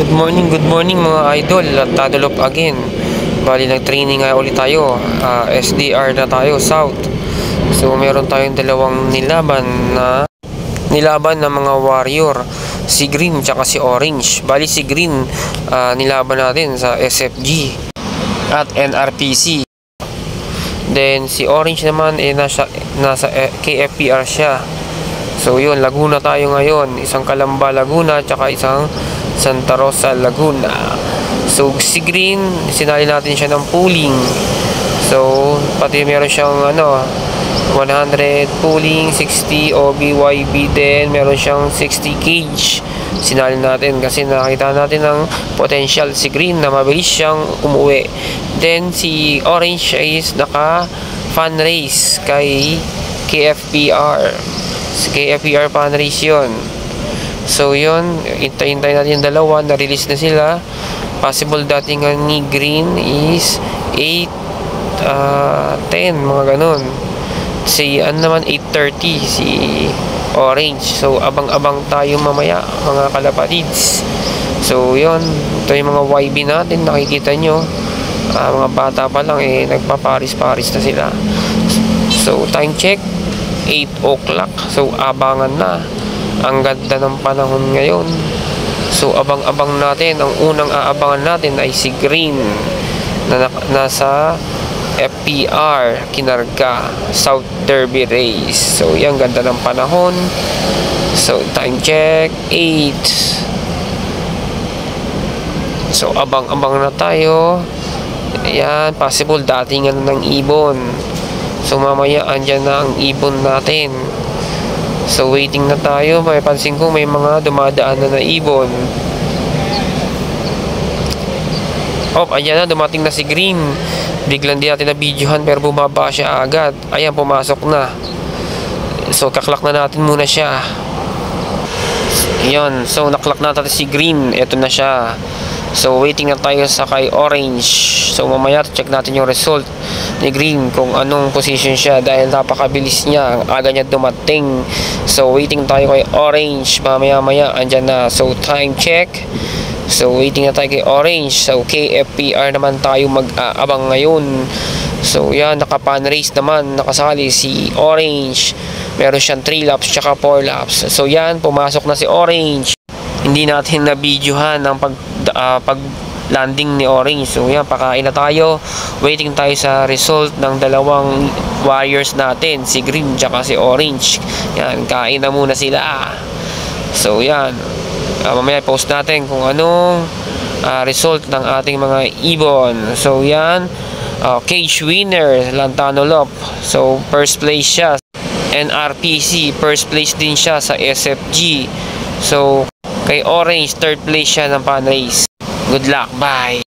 Good morning mga idol at Tadolop again. Bali nag-training nga ulit tayo, SDR na tayo, South. So meron tayong dalawang nilaban na mga warrior, si Green tsaka si Orange. Bali si Green nilaban natin sa SFG at NRPC. Then si Orange naman nasa KFPR siya. So yun, Laguna tayo ngayon, isang Calamba Laguna tsaka isang Santa Rosa Laguna. So si Green, sinali natin siya ng pooling. So pati meron siyang 100 pooling, 60 OBYB, din meron siyang 60 cage. Sinali natin kasi nakita natin ng potential si Green na mabilis siyang umuwi. Then si Orange is naka fan race kay KFPR. Si KFPR fan race yun. So yun, hintay-hintay natin yung dalawa, na-release na sila. Possible datingan ni Green is 8, 10, mga ganun. Si naman 8:30 si Orange. So abang-abang tayo mamaya mga kalapatids. So yun, ito yung mga YB natin, nakikita nyo. Mga bata pa lang nagpaparis-paris na sila. So time check 8 o'clock. So abangan na. Ang ganda ng panahon ngayon. So abang-abang natin. Ang unang aabangan natin ay si Green na nasa FPR Kinarga South Derby Race. So yan, ganda ng panahon. So time check 8. So abang-abang na tayo. Ayan, possible datingan ng ibon. So mamaya andyan na ang ibon natin. So waiting na tayo. May pansin ko may mga dumadaan na ibon. Ayan na, dumating na si Green. Biglang di natin na videohan pero bumaba siya agad. Ayan, pumasok na. So kaklak na natin muna siya. Ayan, so naklak na natin si Green. Ito na siya. So waiting na tayo sa kay Orange. So mamaya check natin yung result ni Green kung anong position siya dahil napakabilis niya, ang aga niya dumating. So waiting tayo kay Orange. Mamaya andyan na. So time check. So waiting na tayo kay Orange. So KFPR naman tayo mag-aabang ngayon. So yan, naka-pan race naman, nakasali si Orange. Meron siyang 3 laps tsaka 4 laps. So yan, pumasok na si Orange. Hindi natin na videohan ang pag landing ni Orange. So yan, pakain na tayo. Waiting tayo sa result ng dalawang warriors natin, si Green tsaka si Orange. Yan, kain na muna sila. So yan, mamaya post natin kung anong result ng ating mga ibon. So yan, cage winner Lantano Lop. So first place siya. NRPC first place din siya sa SFG. So kay Orange third place siya ng pan race. Good luck, bye.